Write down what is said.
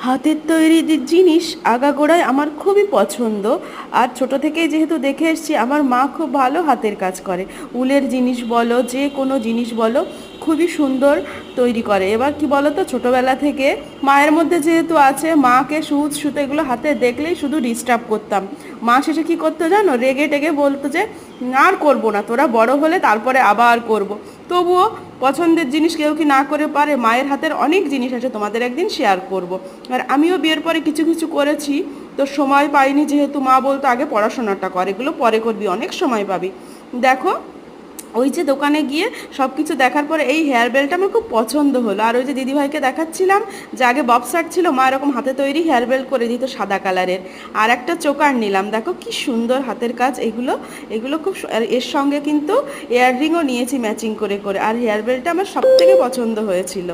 হাতের তৈরি জিনিস আগাগোড়ায় আমার খুবই পছন্দ। আর ছোট থেকেই যেহেতু দেখে এসেছি আমার মা খুব ভালো হাতের কাজ করে। উলের জিনিস বলো, যে কোনো জিনিস বলো, খুবই সুন্দর তৈরি করে। এবার কি বলো তো, ছোটোবেলা থেকে মায়ের মধ্যে যেহেতু আছে, মাকে সুচ সুতো এগুলো হাতে দেখলেই শুধু ডিস্টার্ব করতাম। মা শেষে কী করতো জানো, রেগে টেগে বলতো যে আর করবো না, তোরা বড় হলে তারপরে আবার করব। তবুও পছন্দের জিনিস কেউ কি না করে পারে? মায়ের হাতের অনেক জিনিস আছে, তোমাদের একদিন শেয়ার করব। আর আমিও বিয়ের পরে কিছু কিছু করেছি, তো সময় পাইনি যেহেতু। মা বলতো আগে পড়াশোনাটা কর, এগুলো পরে করবি, অনেক সময় পাবি। দেখো, ওই যে দোকানে গিয়ে সব কিছু দেখার পরে এই হেয়ার বেল্টটা আমার খুব পছন্দ হলো। আর ওই যে দিদিভাইকে দেখাচ্ছিলাম যে আগে বক্সার ছিল, মা এরকম হাতে তৈরি হেয়ার বেল্ট করে দিত সাদা কালারের। আর একটা চোকার নিলাম, দেখো কি সুন্দর হাতের কাজ এগুলো। এগুলো খুব আর এর সঙ্গে কিন্তু ইয়াররিংও নিয়েছি ম্যাচিং করে করে। আর হেয়ার বেল্টটা আমার সব থেকে পছন্দ হয়েছিল।